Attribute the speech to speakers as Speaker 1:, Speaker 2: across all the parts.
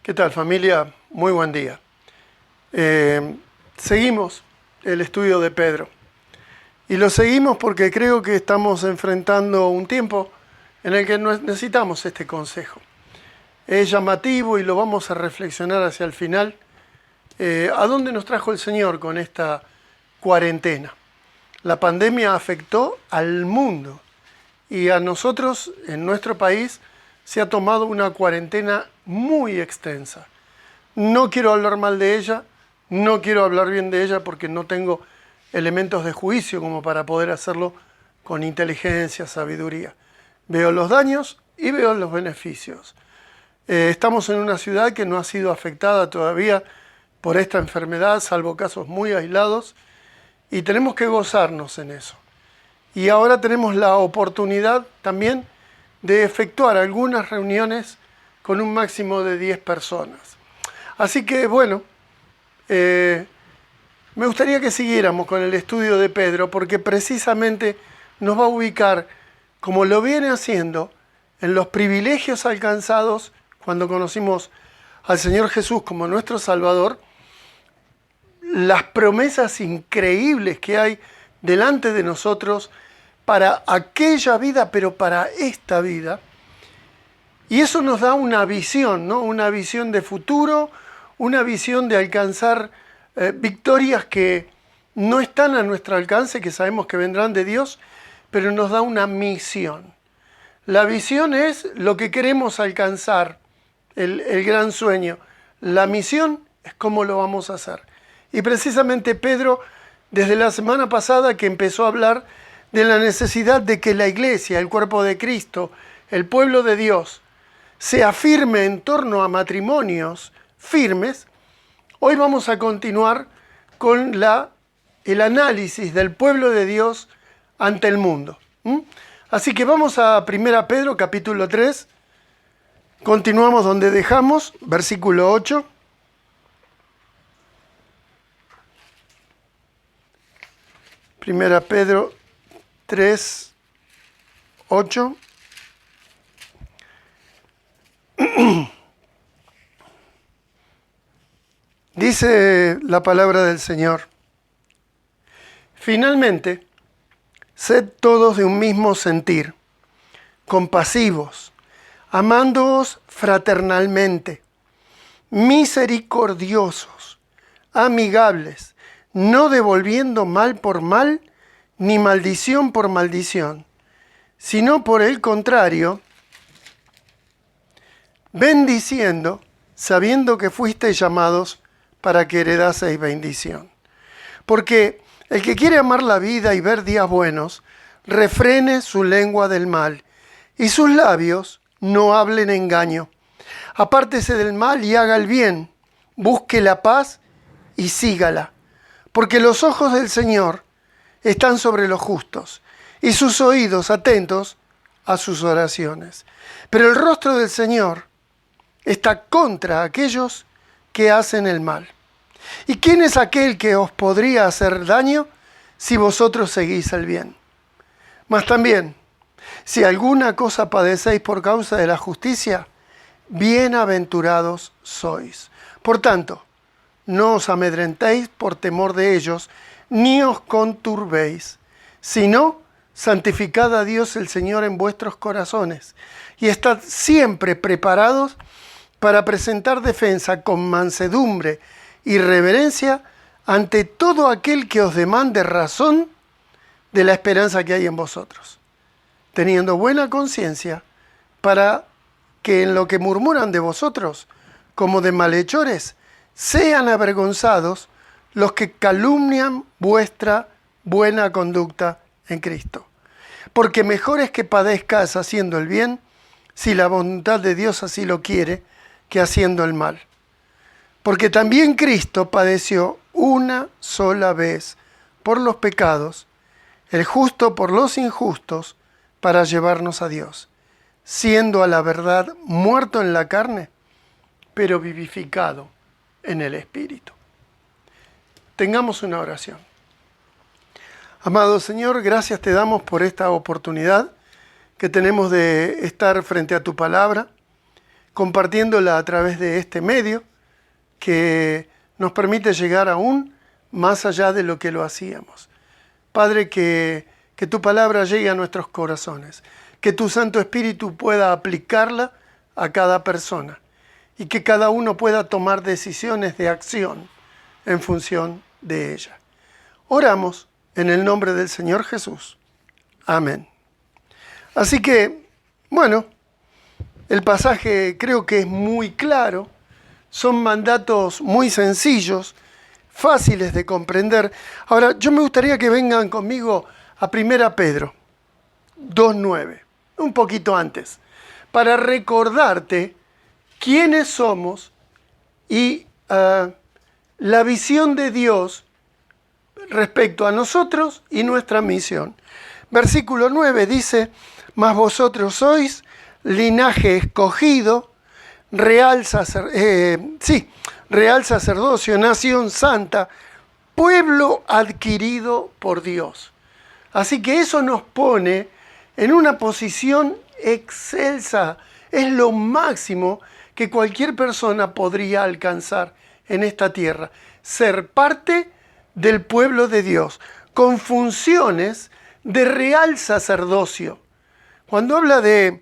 Speaker 1: ¿Qué tal, familia? Muy buen día. Seguimos el estudio de Pedro. Y lo seguimos porque creo que estamos enfrentando un tiempo en el que necesitamos este consejo. Es llamativo y lo vamos a reflexionar hacia el final. ¿A dónde nos trajo el Señor con esta cuarentena? La pandemia afectó al mundo y a nosotros, en nuestro país, se ha tomado una cuarentena muy extensa. No quiero hablar mal de ella, no quiero hablar bien de ella porque no tengo elementos de juicio como para poder hacerlo con inteligencia, sabiduría. Veo los daños y veo los beneficios. Estamos en una ciudad que no ha sido afectada todavía por esta enfermedad, salvo casos muy aislados, y tenemos que gozarnos en eso. Y ahora tenemos la oportunidad también de efectuar algunas reuniones con un máximo de 10 personas. Así que, bueno, me gustaría que siguiéramos con el estudio de Pedro, porque precisamente nos va a ubicar, como lo viene haciendo, en los privilegios alcanzados cuando conocimos al Señor Jesús como nuestro Salvador, las promesas increíbles que hay delante de nosotros para aquella vida, pero para esta vida. Y eso nos da una visión, ¿no? Una visión de futuro, una visión de alcanzar victorias que no están a nuestro alcance, que sabemos que vendrán de Dios, pero nos da una misión. La visión es lo que queremos alcanzar, el gran sueño. La misión es cómo lo vamos a hacer. Y precisamente Pedro, desde la semana pasada que empezó a hablar de la necesidad de que la iglesia, el cuerpo de Cristo, el pueblo de Dios, se afirme en torno a matrimonios firmes, hoy vamos a continuar con el análisis del pueblo de Dios ante el mundo. Así que vamos a 1 Pedro capítulo 3, continuamos donde dejamos, versículo 8. Primera Pedro 3, 8. Dice la palabra del Señor: finalmente, sed todos de un mismo sentir, compasivos, amándoos fraternalmente, misericordiosos, amigables, no devolviendo mal por mal, ni maldición por maldición, sino por el contrario, bendiciendo, sabiendo que fuisteis llamados para que heredaseis bendición. Porque el que quiere amar la vida y ver días buenos, refrene su lengua del mal, y sus labios no hablen engaño. Apártese del mal y haga el bien, busque la paz y sígala. Porque los ojos del Señor están sobre los justos, y sus oídos atentos a sus oraciones. Pero el rostro del Señor está contra aquellos que hacen el mal. ¿Y quién es aquel que os podría hacer daño si vosotros seguís el bien? Mas también, si alguna cosa padecéis por causa de la justicia, bienaventurados sois. Por tanto, no os amedrentéis por temor de ellos, ni os conturbéis, sino santificad a Dios el Señor en vuestros corazones, y estad siempre preparados para presentar defensa con mansedumbre y reverencia ante todo aquel que os demande razón de la esperanza que hay en vosotros, teniendo buena conciencia, para que en lo que murmuran de vosotros, como de malhechores, sean avergonzados los que calumnian vuestra buena conducta en Cristo. Porque mejor es que padezcas haciendo el bien, si la voluntad de Dios así lo quiere, que haciendo el mal. Porque también Cristo padeció una sola vez por los pecados, el justo por los injustos, para llevarnos a Dios, siendo a la verdad muerto en la carne, pero vivificado en el Espíritu. Tengamos una oración. Amado Señor, gracias te damos por esta oportunidad que tenemos de estar frente a tu palabra. compartiéndola a través de este medio que nos permite llegar aún más allá de lo que lo hacíamos. Padre, que tu palabra llegue a nuestros corazones, que tu Santo Espíritu pueda aplicarla a cada persona y que cada uno pueda tomar decisiones de acción en función de ella. Oramos en el nombre del Señor Jesús. Amén. Así que, bueno, el pasaje creo que es muy claro, son mandatos muy sencillos, fáciles de comprender. Ahora, yo me gustaría que vengan conmigo a 1 Pedro 2:9, un poquito antes, para recordarte quiénes somos y la visión de Dios respecto a nosotros y nuestra misión. Versículo 9 dice: mas vosotros sois linaje escogido, real sacerdocio, nación santa, pueblo adquirido por Dios. Así que eso nos pone en una posición excelsa. Es lo máximo que cualquier persona podría alcanzar en esta tierra. Ser parte del pueblo de Dios, con funciones de real sacerdocio. Cuando habla de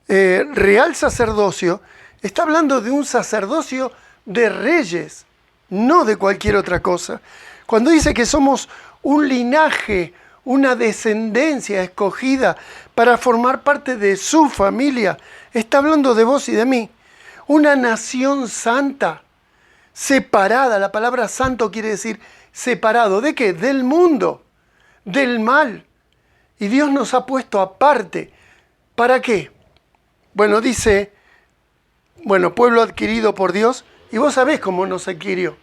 Speaker 1: real sacerdocio, está hablando de un sacerdocio de reyes, no de cualquier otra cosa. Cuando dice que somos un linaje, una descendencia escogida para formar parte de su familia, está hablando de vos y de mí. Una nación santa, separada. La palabra santo quiere decir separado. ¿De qué? Del mundo, del mal. Y Dios nos ha puesto aparte. ¿Para qué? Bueno, dice, pueblo adquirido por Dios. Y vos sabés cómo nos adquirió.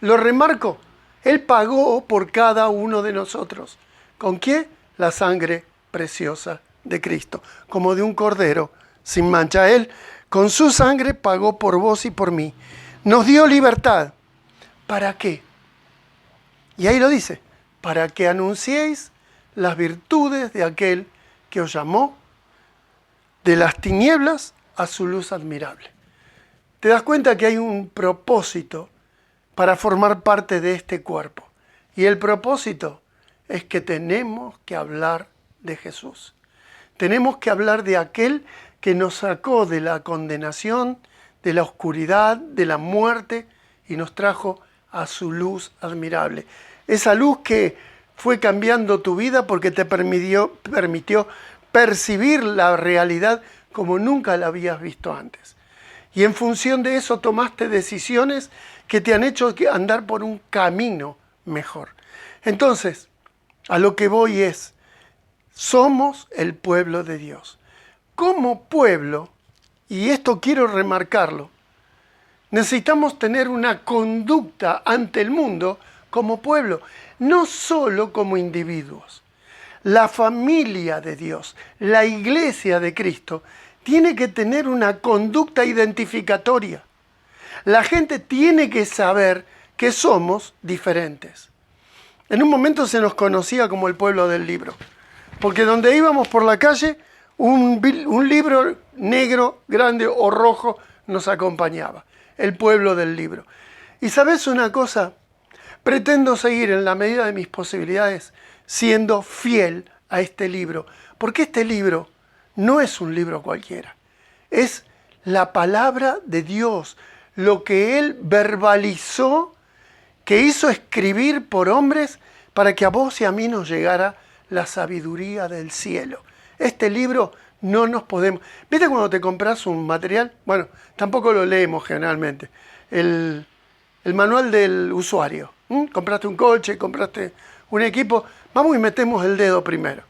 Speaker 1: Lo remarco. Él pagó por cada uno de nosotros. ¿Con qué? La sangre preciosa de Cristo. Como de un cordero sin mancha. Él, con su sangre, pagó por vos y por mí. Nos dio libertad. ¿Para qué? Y ahí lo dice. Para que anunciéis las virtudes de aquel que os llamó de las tinieblas a su luz admirable. Te das cuenta que hay un propósito para formar parte de este cuerpo. Y el propósito es que tenemos que hablar de Jesús. Tenemos que hablar de aquel que nos sacó de la condenación, de la oscuridad, de la muerte y nos trajo a su luz admirable. Esa luz que fue cambiando tu vida porque te permitió percibir la realidad como nunca la habías visto antes. Y en función de eso tomaste decisiones que te han hecho andar por un camino mejor. Entonces, a lo que voy es, somos el pueblo de Dios. Como pueblo, y esto quiero remarcarlo, necesitamos tener una conducta ante el mundo como pueblo, no solo como individuos. La familia de Dios, la iglesia de Cristo, tiene que tener una conducta identificatoria. La gente tiene que saber que somos diferentes. En un momento se nos conocía como el pueblo del libro, porque donde íbamos por la calle, un libro negro, grande o rojo nos acompañaba. El pueblo del libro. Y ¿sabes una cosa? Pretendo seguir en la medida de mis posibilidades siendo fiel a este libro, porque este libro no es un libro cualquiera, es la palabra de Dios, lo que Él verbalizó, que hizo escribir por hombres para que a vos y a mí nos llegara la sabiduría del cielo. Este libro no nos podemos... ¿Viste cuando te compras un material? Bueno, tampoco lo leemos generalmente. El manual del usuario. Compraste un coche, compraste un equipo, vamos y metemos el dedo primero.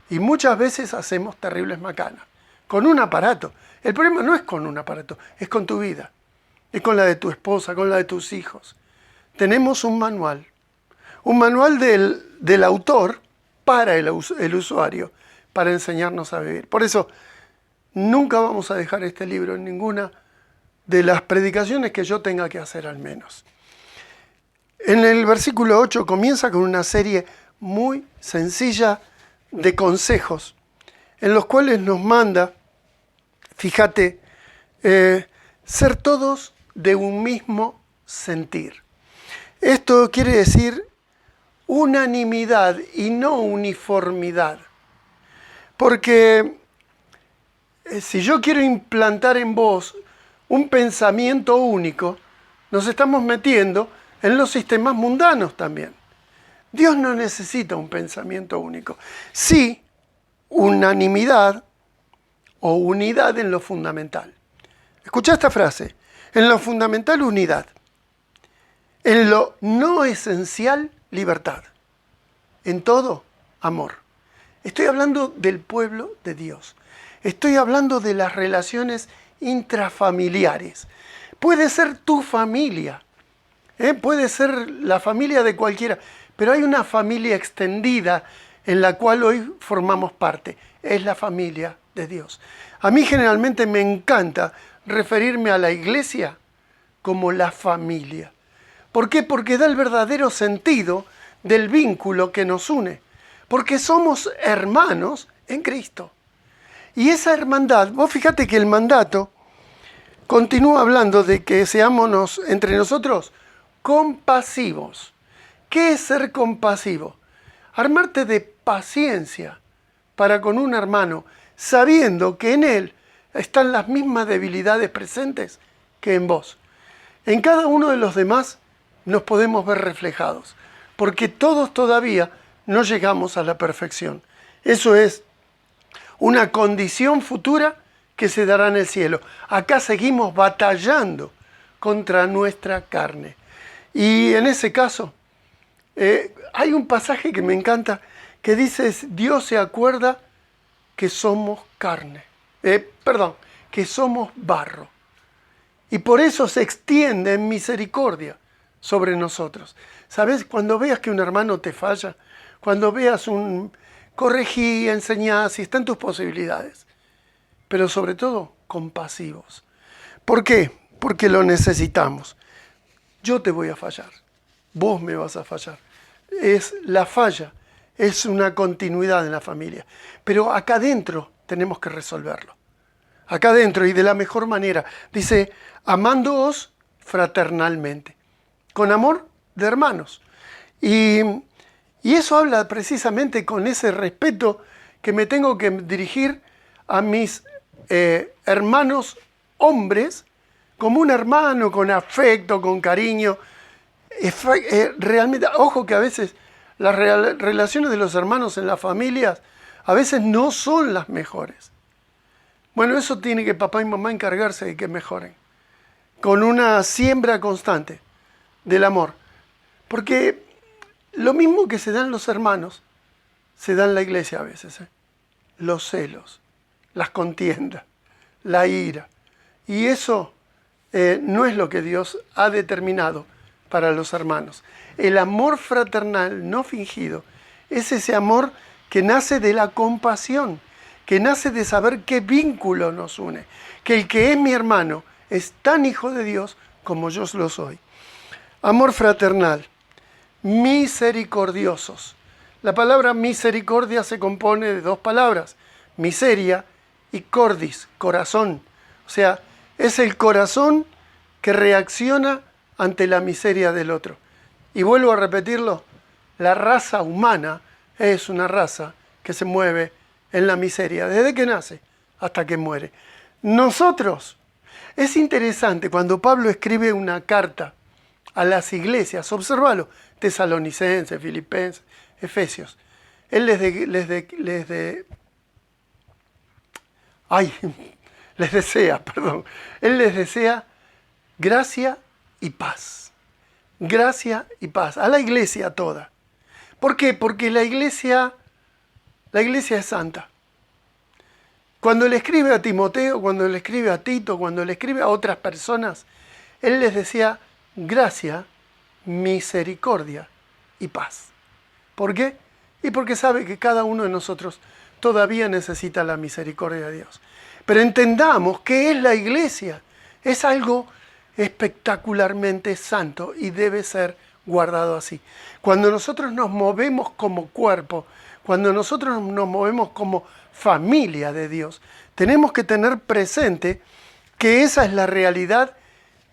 Speaker 1: Y muchas veces hacemos terribles macanas. Con un aparato. El problema no es con un aparato, es con tu vida. Es con la de tu esposa, con la de tus hijos. Tenemos un manual. Un manual del autor para el usuario, para enseñarnos a vivir. Por eso, nunca vamos a dejar este libro en ninguna de las predicaciones que yo tenga que hacer al menos. En el versículo 8 comienza con una serie muy sencilla de consejos, en los cuales nos manda, fíjate, ser todos de un mismo sentir. Esto quiere decir unanimidad y no uniformidad. Porque si yo quiero implantar en vos un pensamiento único, nos estamos metiendo en los sistemas mundanos también. Dios no necesita un pensamiento único. Sí, unanimidad o unidad en lo fundamental. Escucha esta frase. En lo fundamental, unidad. En lo no esencial, libertad. En todo, amor. Estoy hablando del pueblo de Dios. Estoy hablando de las relaciones intrafamiliares. Puede ser tu familia, puede ser la familia de cualquiera, pero hay una familia extendida en la cual hoy formamos parte. Es la familia de Dios. A mí generalmente me encanta referirme a la iglesia como la familia. ¿Por qué? Porque da el verdadero sentido del vínculo que nos une. Porque somos hermanos en Cristo. Y esa hermandad, vos fíjate que el mandato continúa hablando de que seamos entre nosotros compasivos. ¿Qué es ser compasivo? Armarte de paciencia para con un hermano, sabiendo que en él están las mismas debilidades presentes que en vos. En cada uno de los demás nos podemos ver reflejados, porque todos todavía no llegamos a la perfección. Eso es una condición futura que se dará en el cielo. Acá seguimos batallando contra nuestra carne. Y en ese caso, hay un pasaje que me encanta que dice, Dios se acuerda que somos carne. Que somos barro. Y por eso se extiende en misericordia sobre nosotros. ¿Sabes? Cuando veas que un hermano te falla, cuando veas corregí, enseñá, si está en tus posibilidades. Pero sobre todo, compasivos. ¿Por qué? Porque lo necesitamos. Yo te voy a fallar. Vos me vas a fallar. La falla es una continuidad en la familia. Pero acá adentro tenemos que resolverlo. Acá adentro y de la mejor manera. Dice, amándoos fraternalmente. Con amor de hermanos. Y eso habla precisamente con ese respeto que me tengo que dirigir a mis hermanos hombres, como un hermano, con afecto, con cariño. Realmente, ojo que a veces las relaciones de los hermanos en las familias a veces no son las mejores. Bueno, eso tiene que papá y mamá encargarse de que mejoren, con una siembra constante del amor. Porque lo mismo que se da en los hermanos, se da en la iglesia a veces. Los celos, las contiendas, la ira. Y eso no es lo que Dios ha determinado para los hermanos. El amor fraternal no fingido es ese amor que nace de la compasión, que nace de saber qué vínculo nos une, que el que es mi hermano es tan hijo de Dios como yo lo soy. Amor fraternal, misericordiosos. La palabra misericordia se compone de dos palabras, miseria y cordis, corazón. O sea, es el corazón que reacciona ante la miseria del otro. Y vuelvo a repetirlo, la raza humana es una raza que se mueve en la miseria, desde que nace hasta que muere. Nosotros, es interesante, cuando Pablo escribe una carta a las iglesias, observalo, Tesalonicenses, Filipenses, Efesios, él les desea gracia y paz. Gracia y paz, a la iglesia toda. ¿Por qué? Porque la iglesia es santa. Cuando le escribe a Timoteo, cuando le escribe a Tito, cuando le escribe a otras personas, él les decía gracia, misericordia y paz. ¿Por qué? Y porque sabe que cada uno de nosotros todavía necesita la misericordia de Dios. Pero entendamos que es la iglesia. Es algo espectacularmente santo y debe ser guardado así. Cuando nosotros nos movemos como cuerpo, cuando nosotros nos movemos como familia de Dios, tenemos que tener presente que esa es la realidad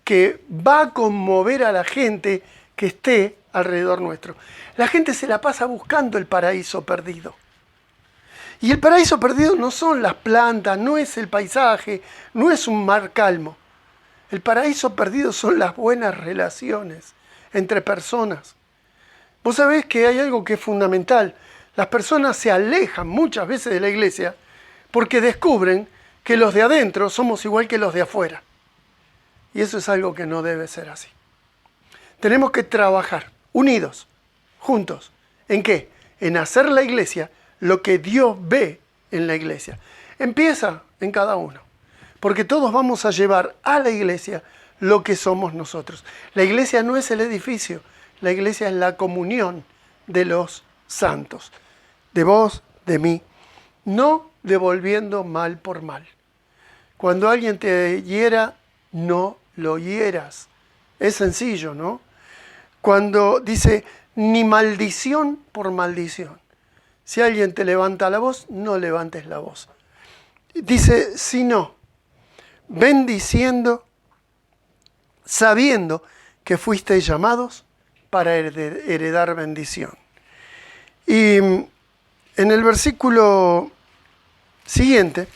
Speaker 1: que va a conmover a la gente que esté alrededor nuestro. La gente se la pasa buscando el paraíso perdido. Y el paraíso perdido no son las plantas, no es el paisaje, no es un mar calmo. El paraíso perdido son las buenas relaciones entre personas. Vos sabés que hay algo que es fundamental. Las personas se alejan muchas veces de la iglesia porque descubren que los de adentro somos igual que los de afuera. Y eso es algo que no debe ser así. Tenemos que trabajar unidos, juntos. ¿En qué? En hacer la iglesia lo que Dios ve en la iglesia. Empieza en cada uno. Porque todos vamos a llevar a la iglesia lo que somos nosotros. La iglesia no es el edificio. La iglesia es la comunión de los santos. De vos, de mí. No devolviendo mal por mal. Cuando alguien te hiera, no lo hieras. Es sencillo, ¿no? Cuando dice, ni maldición por maldición. Si alguien te levanta la voz, no levantes la voz. Dice, sino, bendiciendo, sabiendo que fuisteis llamados para heredar bendición. Y en el versículo siguiente,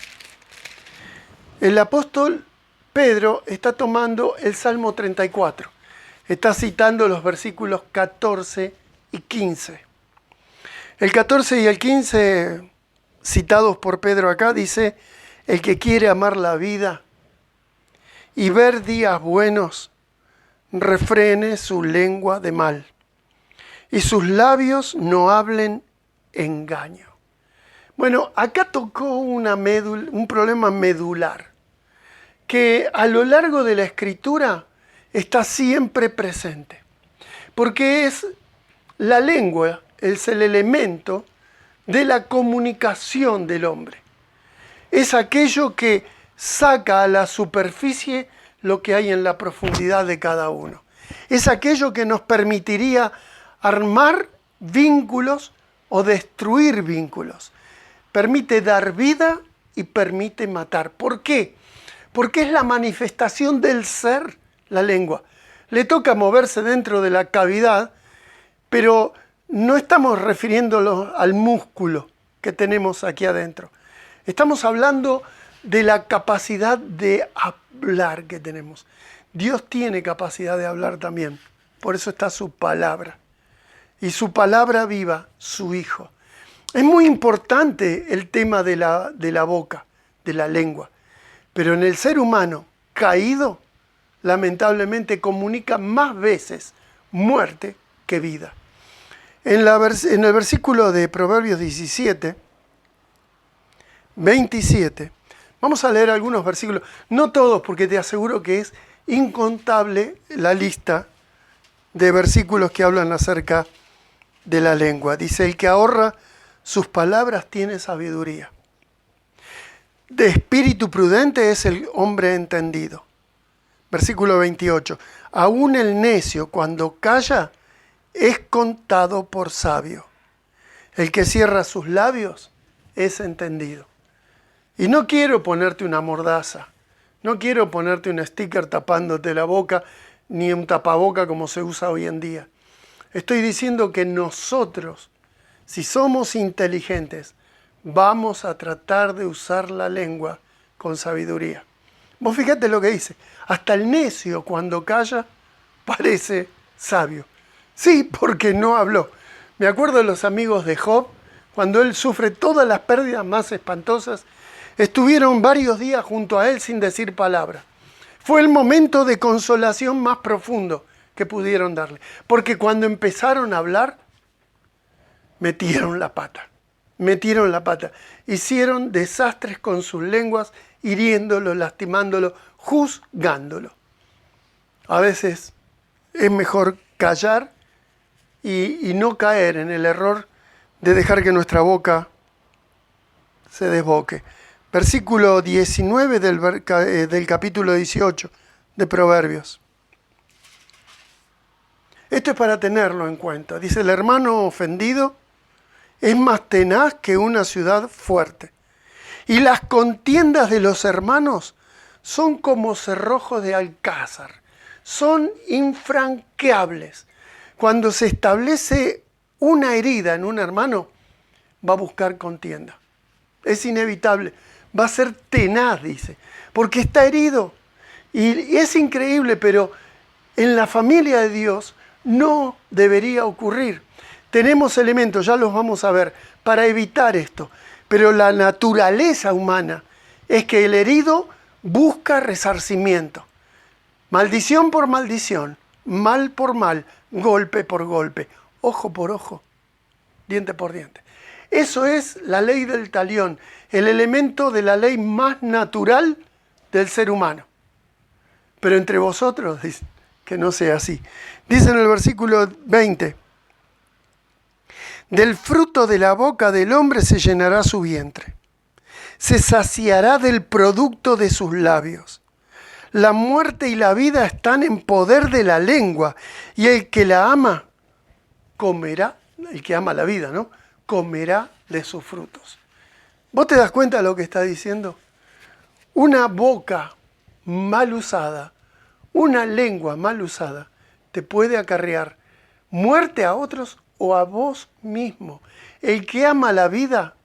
Speaker 1: el apóstol Pedro está tomando el Salmo 34. Está citando los versículos 14 y 15. El 14 y el 15, citados por Pedro acá, dice, el que quiere amar la vida y ver días buenos, refrene su lengua de mal, y sus labios no hablen engaño. Bueno, acá tocó un problema medular, que a lo largo de la Escritura está siempre presente, porque es la lengua, es el elemento de la comunicación del hombre. Es aquello que saca a la superficie lo que hay en la profundidad de cada uno. Es aquello que nos permitiría armar vínculos o destruir vínculos. Permite dar vida y permite matar. ¿Por qué? Porque es la manifestación del ser, la lengua. Le toca moverse dentro de la cavidad, pero no estamos refiriéndolo al músculo que tenemos aquí adentro. Estamos hablando de la capacidad de hablar que tenemos. Dios tiene capacidad de hablar también. Por eso está su palabra. Y su palabra viva, su Hijo. Es muy importante el tema de la boca, de la lengua. Pero en el ser humano caído, lamentablemente comunica más veces muerte que vida. En el versículo de Proverbios 17, 27, vamos a leer algunos versículos, no todos porque te aseguro que es incontable la lista de versículos que hablan acerca de la lengua. Dice, el que ahorra sus palabras tiene sabiduría. De espíritu prudente es el hombre entendido. Versículo 28, aún el necio cuando calla es contado por sabio. El que cierra sus labios es entendido. Y no quiero ponerte una mordaza, no quiero ponerte un sticker tapándote la boca, ni un tapaboca como se usa hoy en día. Estoy diciendo que nosotros, si somos inteligentes, vamos a tratar de usar la lengua con sabiduría. Vos fíjate lo que dice, hasta el necio cuando calla parece sabio. Sí, porque no habló. Me acuerdo de los amigos de Job, cuando él sufre todas las pérdidas más espantosas, estuvieron varios días junto a él sin decir palabra. Fue el momento de consolación más profundo que pudieron darle. Porque cuando empezaron a hablar, metieron la pata. Hicieron desastres con sus lenguas, hiriéndolo, lastimándolo, juzgándolo. A veces es mejor callar y no caer en el error de dejar que nuestra boca se desboque. Versículo 19 del capítulo 18 de Proverbios. Esto es para tenerlo en cuenta. Dice, el hermano ofendido es más tenaz que una ciudad fuerte. Y las contiendas de los hermanos son como cerrojos de alcázar, son infranqueables. Cuando se establece una herida en un hermano, va a buscar contienda. Es inevitable, va a ser tenaz, dice, porque está herido. Y es increíble, pero en la familia de Dios no debería ocurrir. Tenemos elementos, ya los vamos a ver, para evitar esto. Pero la naturaleza humana es que el herido busca resarcimiento. Maldición por maldición, mal por mal, golpe por golpe, ojo por ojo, diente por diente. Eso es la ley del talión, el elemento de la ley más natural del ser humano. Pero entre vosotros, dice, que no sea así. Dice en el versículo 20, del fruto de la boca del hombre se llenará su vientre, se saciará del producto de sus labios. La muerte y la vida están en poder de la lengua, y el que la ama comerá, el que ama la vida, ¿no? Comerá de sus frutos. ¿Vos te das cuenta de lo que está diciendo? Una boca mal usada, una lengua mal usada, te puede acarrear muerte a otros o a vos mismo. El que ama la vida,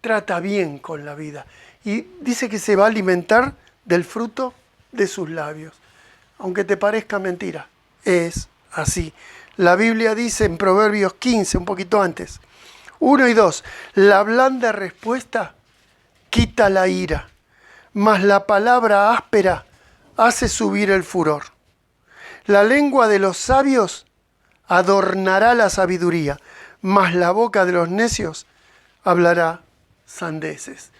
Speaker 1: trata bien con la vida. Y dice que se va a alimentar del fruto de sus labios. Aunque te parezca mentira, es así. La Biblia dice en Proverbios 15, un poquito antes, 1 y 2, la blanda respuesta quita la ira, mas la palabra áspera hace subir el furor. La lengua de los sabios adornará la sabiduría, mas la boca de los necios hablará sandeces.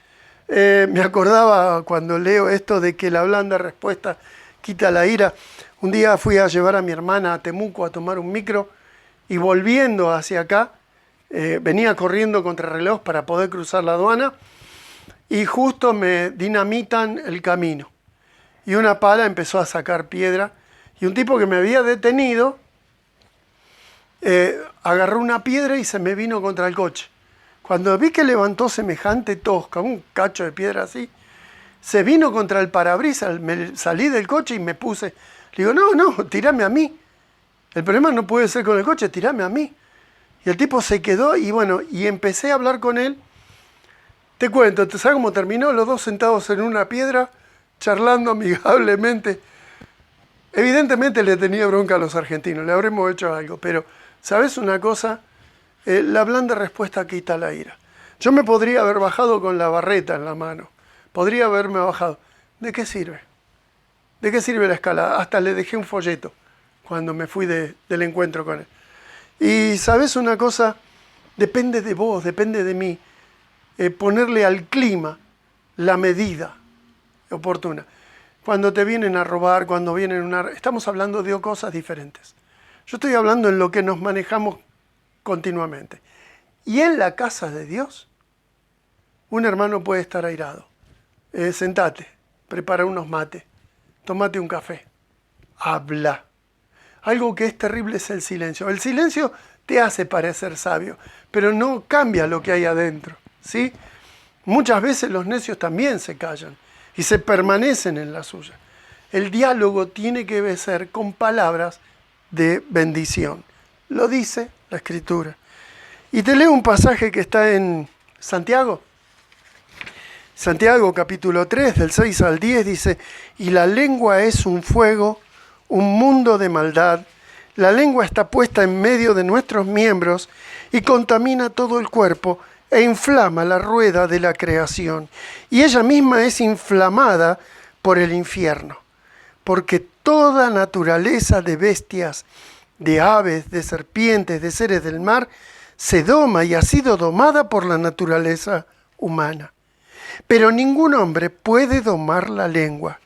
Speaker 1: Me acordaba cuando leo esto de que la blanda respuesta quita la ira. Un día fui a llevar a mi hermana a Temuco a tomar un micro y volviendo hacia acá, venía corriendo contra reloj para poder cruzar la aduana y justo me dinamitan el camino. Y una pala empezó a sacar piedra y un tipo que me había detenido agarró una piedra y se me vino contra el coche. Cuando vi que levantó semejante tosca, un cacho de piedra así, se vino contra el parabrisas, me salí del coche y me puse. Le digo, no, tirame a mí. El problema no puede ser con el coche, tirame a mí. Y el tipo se quedó y bueno, y empecé a hablar con él. Te cuento, ¿sabes cómo terminó? Los dos sentados en una piedra, charlando amigablemente. Evidentemente le tenía bronca a los argentinos, le habremos hecho algo, pero ¿sabes una cosa? La blanda respuesta quita la ira. Yo me podría haber bajado con la barreta en la mano. Podría haberme bajado. ¿De qué sirve? ¿De qué sirve la escalada? Hasta le dejé un folleto cuando me fui del encuentro con él. Y ¿sabes una cosa? Depende de vos, depende de mí. Ponerle al clima la medida oportuna. Cuando te vienen a robar, cuando vienen estamos hablando de cosas diferentes. Yo estoy hablando en lo que nos manejamos continuamente. Y en la casa de Dios, un hermano puede estar airado. Sentate, prepara unos mates, tómate un café, habla. Algo que es terrible es el silencio. El silencio te hace parecer sabio, pero no cambia lo que hay adentro, ¿sí? Muchas veces los necios también se callan y se permanecen en la suya. El diálogo tiene que ser con palabras de bendición. Lo dice la Escritura. Y te leo un pasaje que está en Santiago. Santiago capítulo 3, del 6 al 10 dice, y la lengua es un fuego, un mundo de maldad. La lengua está puesta en medio de nuestros miembros y contamina todo el cuerpo e inflama la rueda de la creación. Y ella misma es inflamada por el infierno, porque toda naturaleza de bestias, de aves, de serpientes, de seres del mar, se doma y ha sido domada por la naturaleza humana. Pero ningún hombre puede domar la lengua,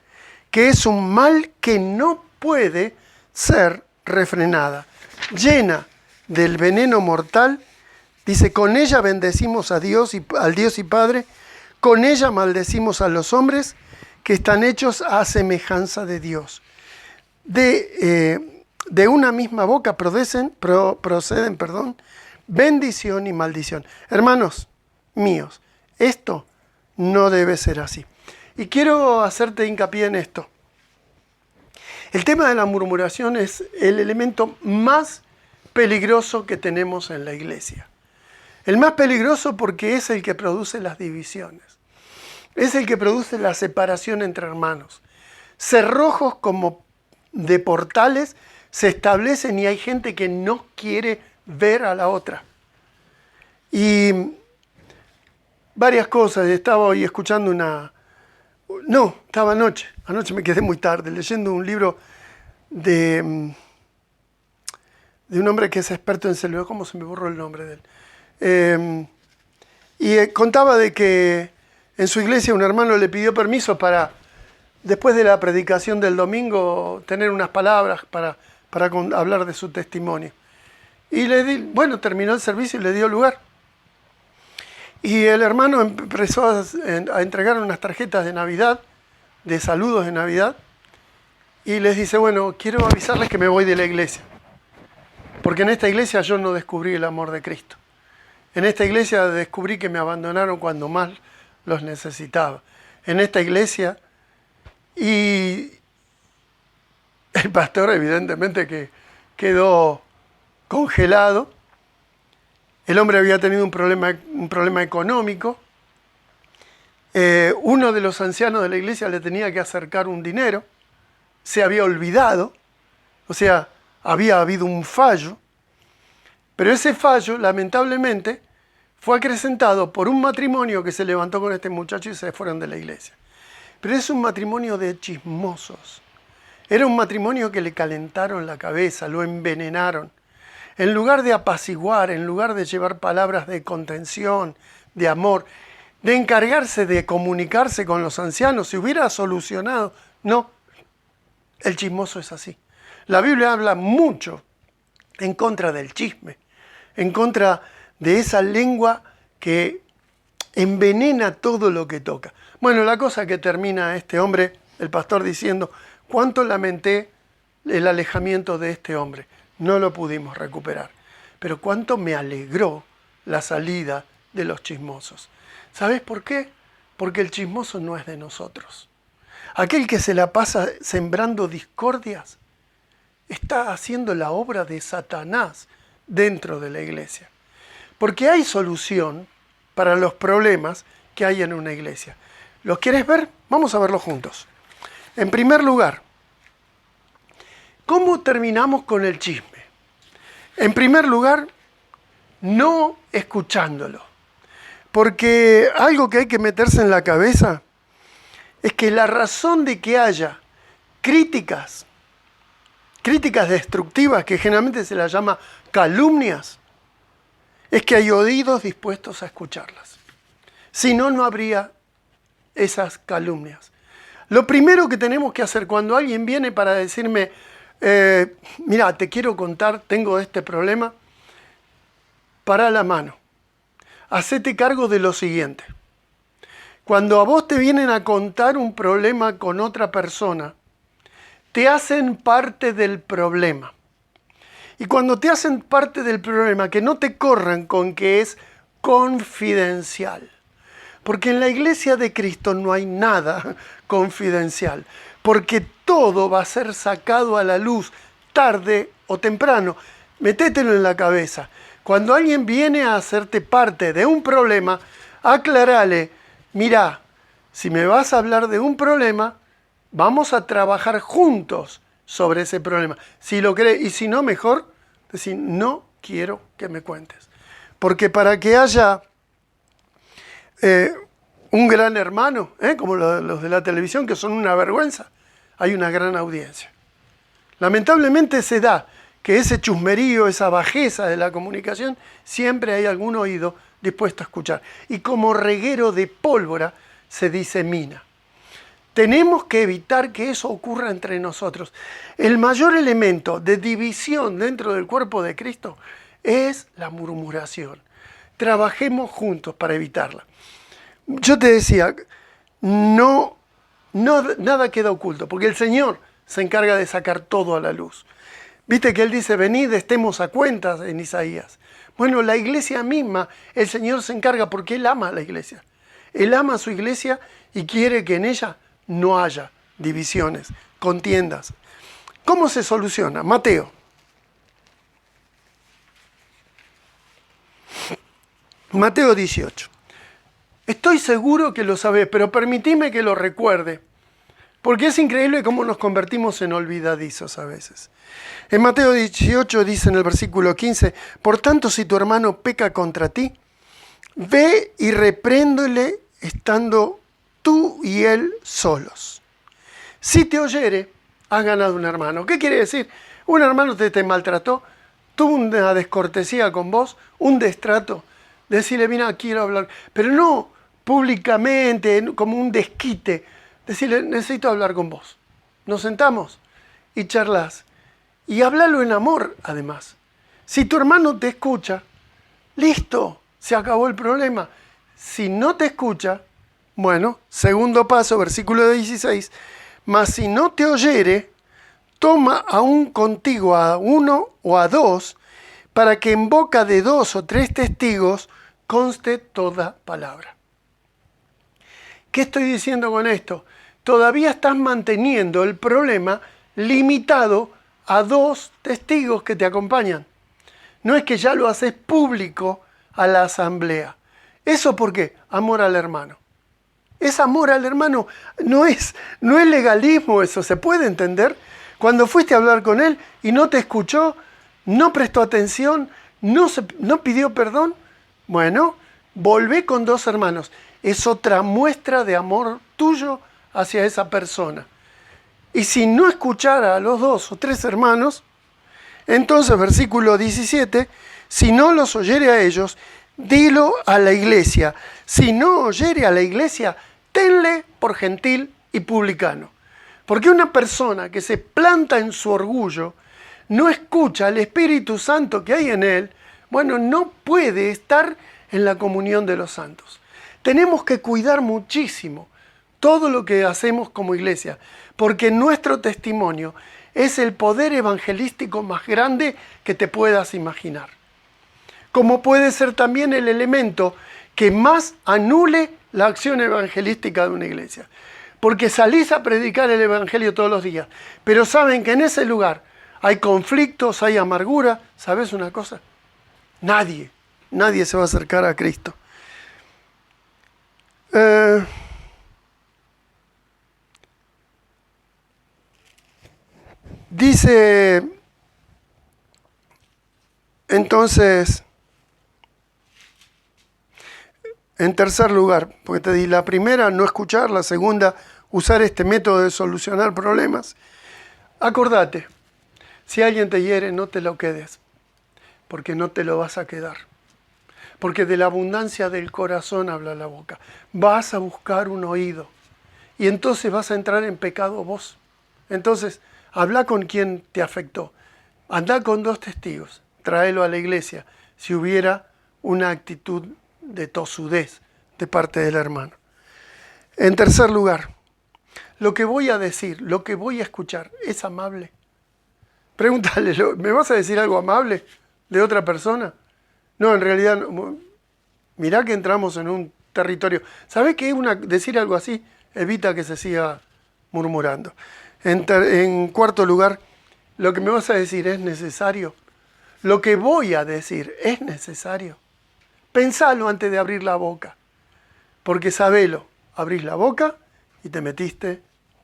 Speaker 1: que es un mal que no puede ser refrenada. Llena del veneno mortal, dice, con ella bendecimos a Dios al Dios y Padre, con ella maldecimos a los hombres que están hechos a semejanza de Dios. De una misma boca proceden, bendición y maldición. Hermanos míos, esto no debe ser así. Y quiero hacerte hincapié en esto. El tema de la murmuración es el elemento más peligroso que tenemos en la iglesia. El más peligroso porque es el que produce las divisiones. Es el que produce la separación entre hermanos. Cerrojos como de portales se establecen y hay gente que no quiere ver a la otra. Y varias cosas. Estaba hoy escuchando estaba anoche. Anoche me quedé muy tarde leyendo un libro de un hombre que es experto en celular. ¿Cómo se me borró el nombre de él? Contaba de que en su iglesia un hermano le pidió permiso para, después de la predicación del domingo, tener unas palabras para hablar de su testimonio. Y terminó el servicio y le dio lugar. Y el hermano empezó a entregar unas tarjetas de Navidad, de saludos de Navidad, y les dice, bueno, quiero avisarles que me voy de la iglesia, porque en esta iglesia yo no descubrí el amor de Cristo. En esta iglesia descubrí que me abandonaron cuando más los necesitaba. En esta iglesia, y el pastor evidentemente que quedó congelado. El hombre había tenido un problema económico. Uno de los ancianos de la iglesia le tenía que acercar un dinero. Se había olvidado. O sea, había habido un fallo. Pero ese fallo, lamentablemente, fue acrecentado por un matrimonio que se levantó con este muchacho y se fueron de la iglesia. Pero es un matrimonio de chismosos. Era un matrimonio que le calentaron la cabeza, lo envenenaron. En lugar de apaciguar, en lugar de llevar palabras de contención, de amor, de encargarse de comunicarse con los ancianos, se hubiera solucionado. No, el chismoso es así. La Biblia habla mucho en contra del chisme, en contra de esa lengua que envenena todo lo que toca. Bueno, la cosa que termina este hombre, el pastor diciendo, cuánto lamenté el alejamiento de este hombre. No lo pudimos recuperar. Pero cuánto me alegró la salida de los chismosos. ¿Sabes por qué? Porque el chismoso no es de nosotros. Aquel que se la pasa sembrando discordias está haciendo la obra de Satanás dentro de la iglesia. Porque hay solución para los problemas que hay en una iglesia. ¿Los quieres ver? Vamos a verlo juntos. En primer lugar, ¿cómo terminamos con el chisme? En primer lugar, no escuchándolo. Porque algo que hay que meterse en la cabeza es que la razón de que haya críticas destructivas, que generalmente se las llama calumnias, es que hay oídos dispuestos a escucharlas. Si no, no habría esas calumnias. Lo primero que tenemos que hacer cuando alguien viene para decirme, mira, te quiero contar, tengo este problema, para la mano. Hacete cargo de lo siguiente. Cuando a vos te vienen a contar un problema con otra persona, te hacen parte del problema. Y cuando te hacen parte del problema, que no te corran con que es confidencial. Porque en la iglesia de Cristo no hay nada confidencial. Porque todo va a ser sacado a la luz, tarde o temprano. Métetelo en la cabeza. Cuando alguien viene a hacerte parte de un problema, aclarale, mira, si me vas a hablar de un problema, vamos a trabajar juntos sobre ese problema. Si lo crees, y si no, mejor decir, no quiero que me cuentes. Porque para que haya un gran hermano, como los de la televisión, que son una vergüenza, hay una gran audiencia. Lamentablemente se da que ese chusmerío, esa bajeza de la comunicación, siempre hay algún oído dispuesto a escuchar. Y como reguero de pólvora se disemina. Tenemos que evitar que eso ocurra entre nosotros. El mayor elemento de división dentro del cuerpo de Cristo es la murmuración. Trabajemos juntos para evitarla. Yo te decía, nada queda oculto, porque el Señor se encarga de sacar todo a la luz. Viste que Él dice, venid, estemos a cuentas en Isaías. Bueno, la iglesia misma, el Señor se encarga porque Él ama a la iglesia. Él ama a su iglesia y quiere que en ella no haya divisiones, contiendas. ¿Cómo se soluciona? Mateo. Mateo 18. Estoy seguro que lo sabés, pero permitime que lo recuerde, porque es increíble cómo nos convertimos en olvidadizos a veces. En Mateo 18 dice en el versículo 15, por tanto, si tu hermano peca contra ti, ve y repréndele estando tú y él solos. Si te oyere, has ganado un hermano. ¿Qué quiere decir? Un hermano te maltrató, tuvo una descortesía con vos, un destrato. Decirle, mira, quiero hablar, pero no públicamente, como un desquite. Decirle, necesito hablar con vos. Nos sentamos y charlas. Y háblalo en amor, además. Si tu hermano te escucha, listo, se acabó el problema. Si no te escucha, bueno, segundo paso, versículo 16, mas si no te oyere, toma aún contigo a uno o a dos, para que en boca de 2 o 3 testigos conste toda palabra. ¿Qué estoy diciendo con esto? Todavía estás manteniendo el problema limitado a 2 testigos que te acompañan. No es que ya lo haces público a la asamblea. ¿Eso por qué? Amor al hermano. Es amor al hermano, no es legalismo eso, ¿se puede entender? Cuando fuiste a hablar con él y no te escuchó, no prestó atención, no pidió perdón, bueno, volvé con 2 hermanos. Es otra muestra de amor tuyo hacia esa persona. Y si no escuchara a los 2 o 3 hermanos, entonces versículo 17, si no los oyere a ellos, dilo a la iglesia. Si no oyere a la iglesia, tenle por gentil y publicano. Porque una persona que se planta en su orgullo, no escucha al Espíritu Santo que hay en él, bueno, no puede estar en la comunión de los santos. Tenemos que cuidar muchísimo todo lo que hacemos como iglesia, porque nuestro testimonio es el poder evangelístico más grande que te puedas imaginar. Como puede ser también el elemento que más anule la acción evangelística de una iglesia. Porque salís a predicar el evangelio todos los días, pero saben que en ese lugar hay conflictos, hay amargura. ¿Sabes una cosa? Nadie se va a acercar a Cristo. Dice, entonces, en tercer lugar, porque te di la primera, no escuchar, la segunda, usar este método de solucionar problemas. Acordate, si alguien te hiere, no te lo quedes, porque no te lo vas a quedar. Porque de la abundancia del corazón habla la boca. Vas a buscar un oído y entonces vas a entrar en pecado vos. Entonces, habla con quien te afectó. Anda con 2 testigos, tráelo a la iglesia si hubiera una actitud de tosudez de parte del hermano. En tercer lugar, lo que voy a decir, lo que voy a escuchar, ¿es amable? Pregúntale, ¿me vas a decir algo amable de otra persona? No, en realidad, mirá que entramos en un territorio. ¿Sabés qué? Decir algo así evita que se siga murmurando. En cuarto lugar, lo que me vas a decir es necesario. Lo que voy a decir es necesario. Pensalo antes de abrir la boca, porque sabelo, abrís la boca y te metiste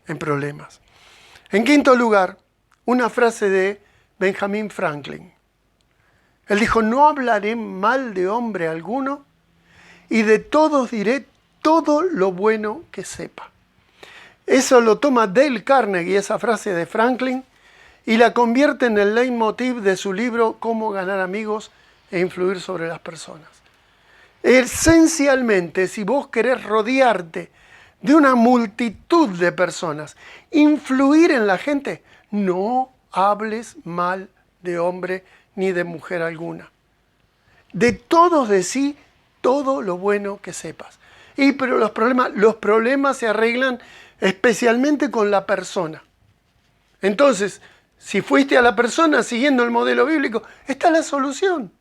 Speaker 1: en problemas. En quinto lugar, una frase de Benjamin Franklin. Él dijo, no hablaré mal de hombre alguno y de todos diré todo lo bueno que sepa. Eso lo toma Dale Carnegie, esa frase de Franklin, y la convierte en el leitmotiv de su libro Cómo ganar amigos e influir sobre las personas. Esencialmente, si vos querés rodearte de una multitud de personas, influir en la gente, no hables mal de hombre ni de mujer alguna. De todos decí todo lo bueno que sepas. Pero los problemas se arreglan especialmente con la persona. Entonces, si fuiste a la persona siguiendo el modelo bíblico, está la solución.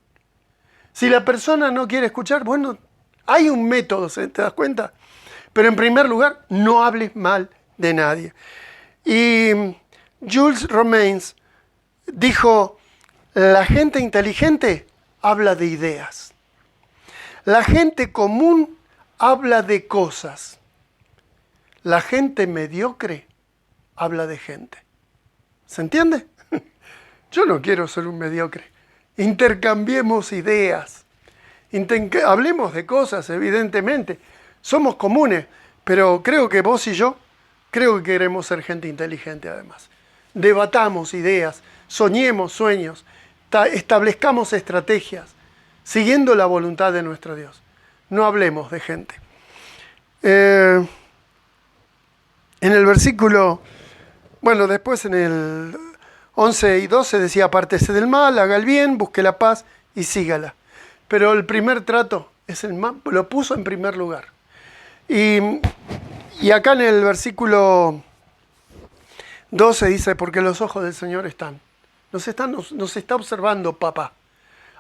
Speaker 1: Si la persona no quiere escuchar, bueno, hay un método, ¿te das cuenta? Pero en primer lugar, no hables mal de nadie. Y Jules Romains dijo, la gente inteligente habla de ideas. La gente común habla de cosas. La gente mediocre habla de gente. ¿Se entiende? Yo no quiero ser un mediocre. Intercambiemos ideas. Hablemos de cosas, evidentemente. Somos comunes, pero creo que vos y yo, creo que queremos ser gente inteligente además. Debatamos ideas, soñemos sueños, establezcamos estrategias, siguiendo la voluntad de nuestro Dios. No hablemos de gente. En el versículo, bueno, después en el 11 y 12 decía, apártese del mal, haga el bien, busque la paz y sígala. Pero el primer trato es el mal, lo puso en primer lugar. Y acá en el versículo 12 dice, porque los ojos del Señor nos está observando papá.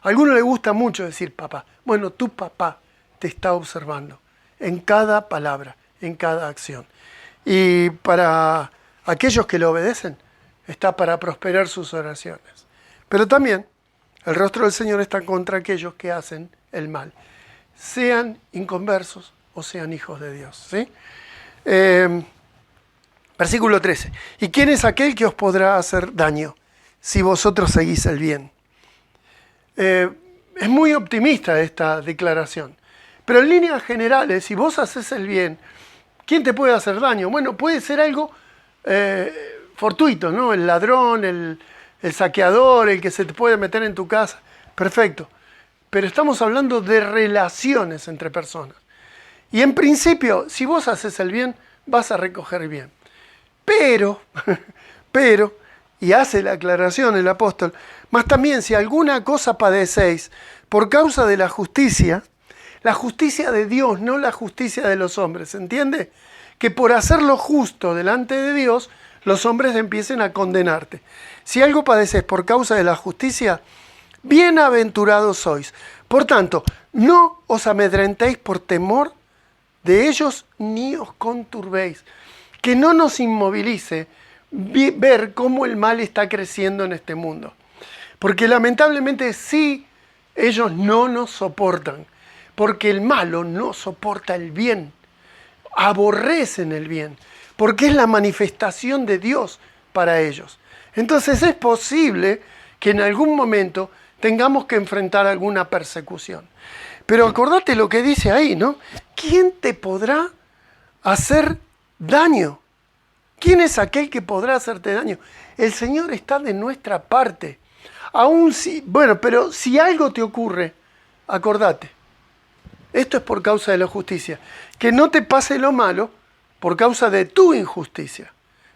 Speaker 1: A alguno le gusta mucho decir papá. Bueno, tu papá te está observando en cada palabra, en cada acción. Y para aquellos que le obedecen, está para prosperar sus oraciones. Pero también el rostro del Señor está contra aquellos que hacen el mal, sean inconversos o sean hijos de Dios. ¿Sí? Versículo 13. ¿Y quién es aquel que os podrá hacer daño si vosotros seguís el bien? Es muy optimista esta declaración. Pero en líneas generales, si vos haces el bien, ¿quién te puede hacer daño? Bueno, puede ser algo fortuito, ¿no? El ladrón, el saqueador, el que se te puede meter en tu casa. Perfecto. Pero estamos hablando de relaciones entre personas. Y en principio, si vos haces el bien, vas a recoger el bien. Pero, y hace la aclaración el apóstol, mas también si alguna cosa padecéis por causa de la justicia de Dios, no la justicia de los hombres, ¿entiende? Que por hacer lo justo delante de Dios, los hombres empiecen a condenarte. Si algo padeces por causa de la justicia, bienaventurados sois. Por tanto, no os amedrentéis por temor de ellos, ni os conturbéis. Que no nos inmovilice ver cómo el mal está creciendo en este mundo. Porque lamentablemente sí, ellos no nos soportan. Porque el malo no soporta el bien. Aborrecen el bien. Porque es la manifestación de Dios para ellos. Entonces es posible que en algún momento tengamos que enfrentar alguna persecución. Pero acordate lo que dice ahí, ¿no? ¿Quién te podrá hacer daño? ¿Quién es aquel que podrá hacerte daño? El Señor está de nuestra parte. Aún si, pero si algo te ocurre, acordate, esto es por causa de la justicia. Que no te pase lo malo por causa de tu injusticia,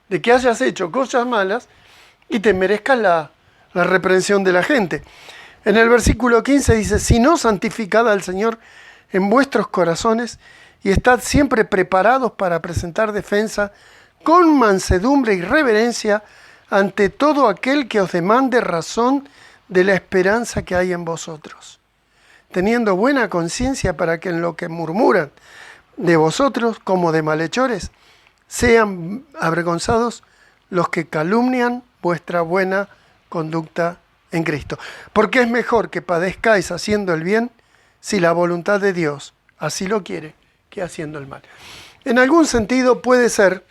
Speaker 1: de que hayas hecho cosas malas y te merezcas la reprensión de la gente. En el versículo 15 dice, si no, santificad al Señor en vuestros corazones y estad siempre preparados para presentar defensa con mansedumbre y reverencia ante todo aquel que os demande razón de la esperanza que hay en vosotros, teniendo buena conciencia para que en lo que murmuran de vosotros como de malhechores, sean avergonzados los que calumnian vuestra buena conducta en Cristo. Porque es mejor que padezcáis haciendo el bien, si la voluntad de Dios así lo quiere, que haciendo el mal. En algún sentido puede ser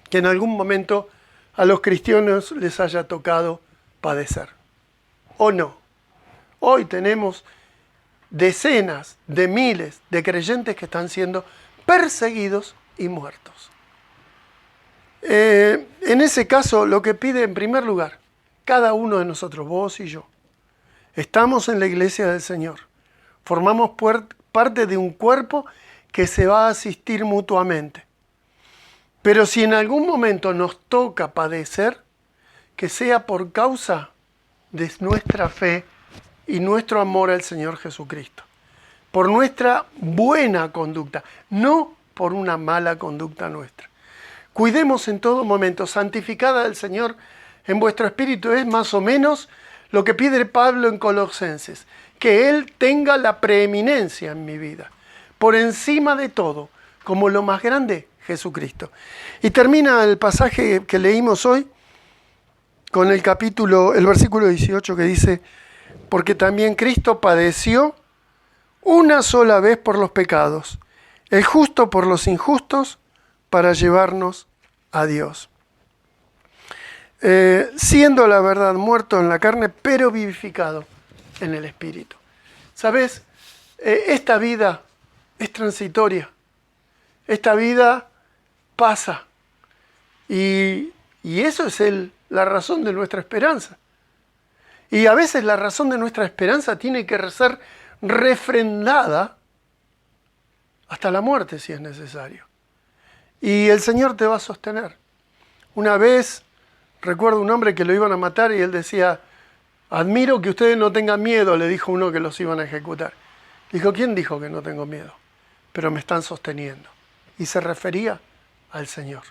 Speaker 1: que en algún momento a los cristianos les haya tocado padecer. ¿O no? Hoy tenemos decenas de miles de creyentes que están siendo perseguidos y muertos. En ese caso, lo que pide en primer lugar, cada uno de nosotros, vos y yo, estamos en la iglesia del Señor. Formamos parte de un cuerpo que se va a asistir mutuamente. Pero si en algún momento nos toca padecer, que sea por causa de nuestra fe y nuestro amor al Señor Jesucristo. Por nuestra buena conducta, no por una mala conducta nuestra. Cuidemos en todo momento, santificada al Señor en vuestro espíritu, es más o menos lo que pide Pablo en Colosenses, que Él tenga la preeminencia en mi vida. Por encima de todo, como lo más grande, Jesucristo. Y termina el pasaje que leímos hoy con el versículo 18 que dice, porque también Cristo padeció una sola vez por los pecados, el justo por los injustos, para llevarnos a Dios. Siendo la verdad muerto en la carne, pero vivificado en el Espíritu. ¿Sabes? Esta vida es transitoria. Esta vida pasa. Y eso es la razón de nuestra esperanza. Y a veces la razón de nuestra esperanza tiene que ser refrendada hasta la muerte si es necesario. Y el Señor te va a sostener. Una vez recuerdo un hombre que lo iban a matar y él decía, admiro que ustedes no tengan miedo, le dijo uno que los iban a ejecutar. Dijo, ¿quién dijo que no tengo miedo? Pero me están sosteniendo. Y se refería al Señor.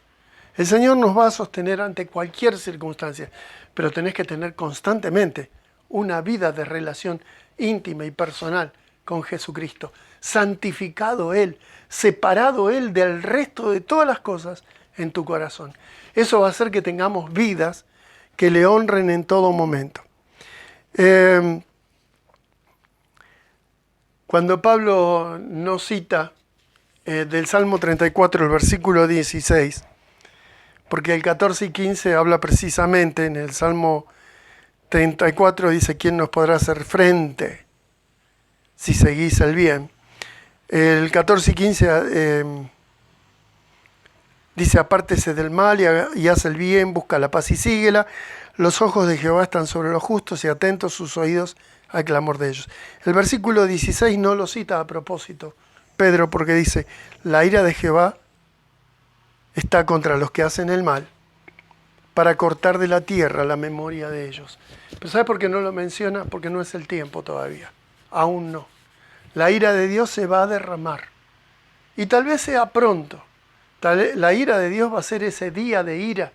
Speaker 1: El Señor nos va a sostener ante cualquier circunstancia, pero tenés que tener constantemente una vida de relación íntima y personal con Jesucristo. Santificado Él, separado Él del resto de todas las cosas en tu corazón. Eso va a hacer que tengamos vidas que le honren en todo momento. Cuando Pablo nos cita del Salmo 34, el versículo 16, porque el 14 y 15 habla precisamente, en el Salmo 34 dice, ¿quién nos podrá hacer frente si seguís el bien? El 14 y 15 dice, apártese del mal y haz el bien, busca la paz y síguela. Los ojos de Jehová están sobre los justos y atentos sus oídos al clamor de ellos. El versículo 16 no lo cita a propósito Pedro, porque dice, la ira de Jehová está contra los que hacen el mal, para cortar de la tierra la memoria de ellos. Pero ¿sabe por qué no lo menciona? Porque no es el tiempo todavía. Aún no. La ira de Dios se va a derramar. Y tal vez sea pronto. La ira de Dios va a ser ese día de ira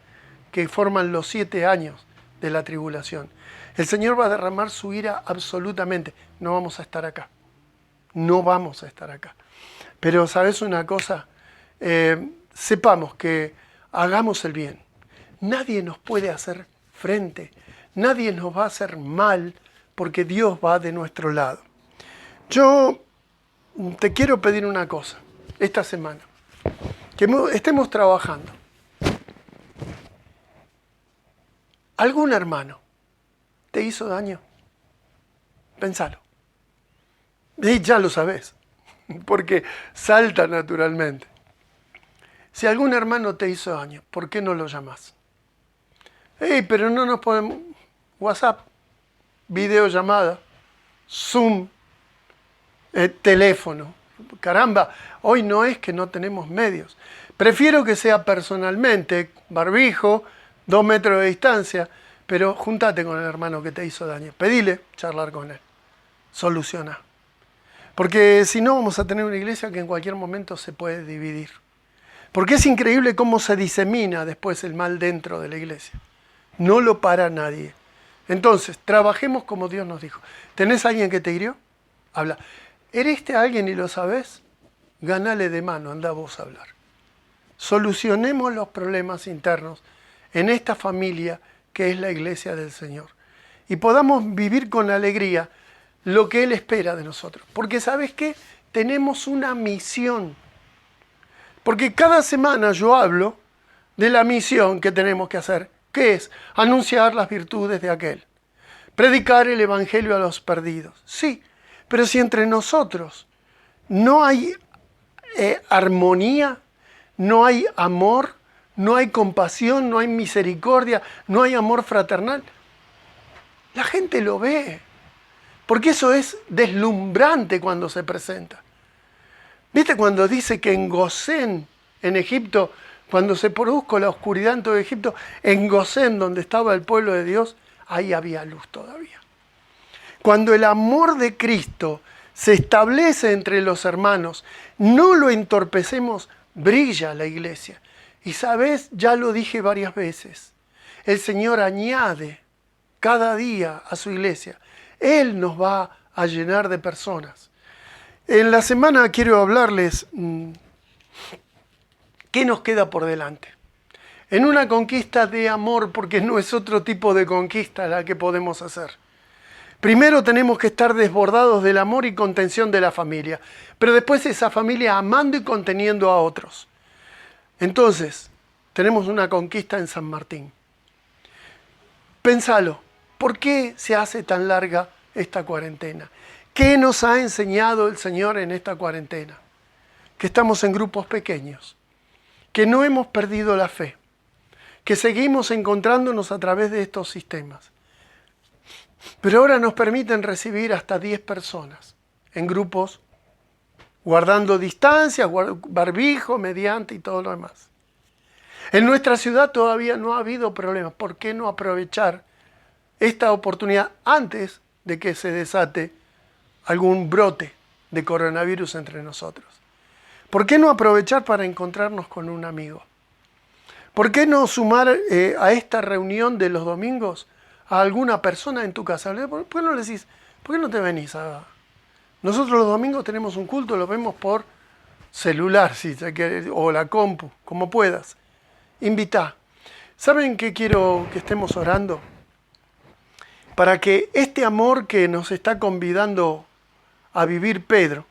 Speaker 1: que forman los 7 años de la tribulación. El Señor va a derramar su ira absolutamente. No vamos a estar acá. No vamos a estar acá. Pero ¿sabes una cosa? Sepamos que hagamos el bien. Nadie nos puede hacer frente. Nadie nos va a hacer mal porque Dios va de nuestro lado. Yo te quiero pedir una cosa esta semana. Que estemos trabajando. ¿Algún hermano te hizo daño? Pensalo. Y ya lo sabes, porque salta naturalmente. Si algún hermano te hizo daño, ¿por qué no lo llamas? Pero no nos podemos... WhatsApp, videollamada, Zoom, teléfono. Caramba, hoy no es que no tenemos medios. Prefiero que sea personalmente, barbijo, 2 metros de distancia, pero júntate con el hermano que te hizo daño. Pedile charlar con él. Soluciona. Porque si no vamos a tener una iglesia que en cualquier momento se puede dividir. Porque es increíble cómo se disemina después el mal dentro de la iglesia. No lo para nadie. Entonces, trabajemos como Dios nos dijo. ¿Tenés a alguien que te hirió? Habla. ¿Eres alguien y lo sabés? Ganale de mano, anda vos a hablar. Solucionemos los problemas internos en esta familia que es la iglesia del Señor. Y podamos vivir con alegría lo que Él espera de nosotros. Porque ¿sabes qué? Tenemos una misión. Porque cada semana yo hablo de la misión que tenemos que hacer, que es anunciar las virtudes de aquel. Predicar el evangelio a los perdidos. Sí, pero si entre nosotros no hay armonía, no hay amor, no hay compasión, no hay misericordia, no hay amor fraternal, la gente lo ve. Porque eso es deslumbrante cuando se presenta. ¿Viste cuando dice que en Gosén, en Egipto, cuando se produjo la oscuridad en todo Egipto, en Gosén, donde estaba el pueblo de Dios, ahí había luz todavía? Cuando el amor de Cristo se establece entre los hermanos, no lo entorpecemos, brilla la iglesia. Y sabes, ya lo dije varias veces, el Señor añade cada día a su iglesia. Él nos va a llenar de personas. En la semana quiero hablarles ¿Qué nos queda por delante? En una conquista de amor, porque no es otro tipo de conquista la que podemos hacer. Primero tenemos que estar desbordados del amor y contención de la familia, pero después esa familia amando y conteniendo a otros. Entonces, tenemos una conquista en San Martín. Pénsalo, ¿por qué se hace tan larga esta cuarentena? ¿Qué nos ha enseñado el Señor en esta cuarentena? Que estamos en grupos pequeños, que no hemos perdido la fe, que seguimos encontrándonos a través de estos sistemas. Pero ahora nos permiten recibir hasta 10 personas en grupos, guardando distancia, barbijo, mediante y todo lo demás. En nuestra ciudad todavía no ha habido problemas. ¿Por qué no aprovechar esta oportunidad antes de que se desate algún brote de coronavirus entre nosotros? ¿Por qué no aprovechar para encontrarnos con un amigo? ¿Por qué no sumar a esta reunión de los domingos a alguna persona en tu casa? ¿Por qué no le decís, por qué no te venís a...? Nosotros los domingos tenemos un culto, lo vemos por celular, si se quiere, o la compu, como puedas. Invitá. ¿Saben qué quiero que estemos orando? Para que este amor que nos está convidando a vivir Pedro,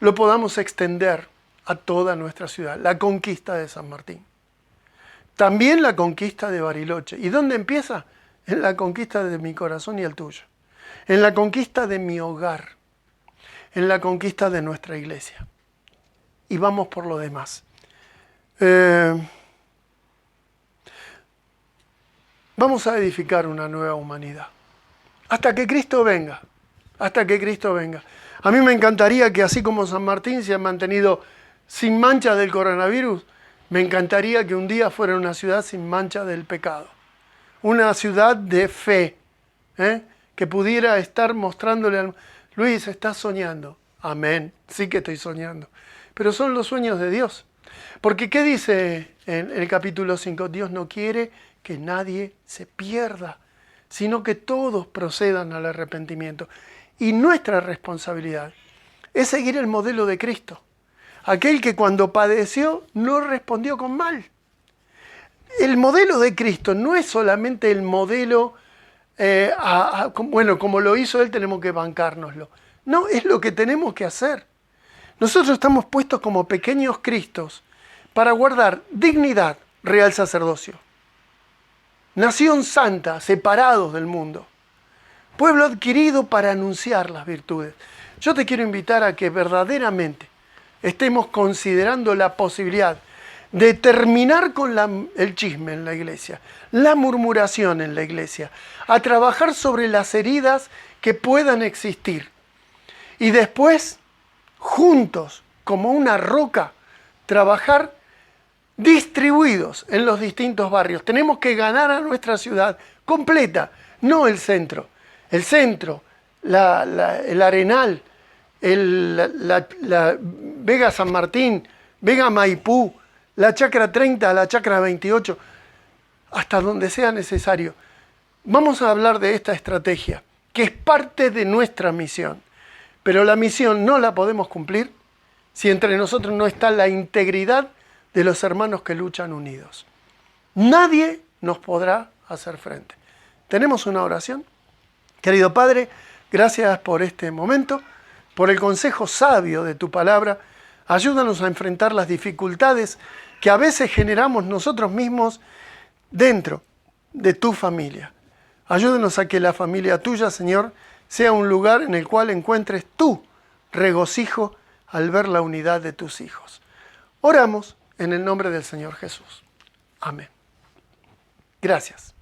Speaker 1: lo podamos extender a toda nuestra ciudad, la conquista de San Martín. También la conquista de Bariloche. ¿Y dónde empieza? En la conquista de mi corazón y el tuyo. En la conquista de mi hogar. En la conquista de nuestra iglesia. Y vamos por lo demás. Vamos a edificar una nueva humanidad. Hasta que Cristo venga. Hasta que Cristo venga. A mí me encantaría que así como San Martín se ha mantenido sin mancha del coronavirus, me encantaría que un día fuera una ciudad sin mancha del pecado. Una ciudad de fe. Que pudiera estar mostrándole al... Luis, estás soñando. Amén. Sí que estoy soñando. Pero son los sueños de Dios. Porque ¿qué dice en el capítulo 5? Dios no quiere que nadie se pierda, sino que todos procedan al arrepentimiento. Y nuestra responsabilidad es seguir el modelo de Cristo. Aquel que cuando padeció no respondió con mal. El modelo de Cristo no es solamente el modelo, bueno, como lo hizo Él tenemos que bancárnoslo. No, es lo que tenemos que hacer. Nosotros estamos puestos como pequeños Cristos para guardar dignidad, real sacerdocio. Nación santa, separados del mundo. Pueblo adquirido para anunciar las virtudes. Yo te quiero invitar a que verdaderamente estemos considerando la posibilidad de terminar con el chisme en la iglesia, la murmuración en la iglesia, a trabajar sobre las heridas que puedan existir. Y después, juntos, como una roca, trabajar distribuidos en los distintos barrios. Tenemos que ganar a nuestra ciudad completa, no el centro. El centro, el Arenal, la Vega San Martín, Vega Maipú, la Chacra 30, la Chacra 28, hasta donde sea necesario. Vamos a hablar de esta estrategia, que es parte de nuestra misión. Pero la misión no la podemos cumplir si entre nosotros no está la integridad de los hermanos que luchan unidos. Nadie nos podrá hacer frente. ¿Tenemos una oración? Querido Padre, gracias por este momento, por el consejo sabio de tu palabra. Ayúdanos a enfrentar las dificultades que a veces generamos nosotros mismos dentro de tu familia. Ayúdanos a que la familia tuya, Señor, sea un lugar en el cual encuentres tu regocijo al ver la unidad de tus hijos. Oramos en el nombre del Señor Jesús. Amén. Gracias.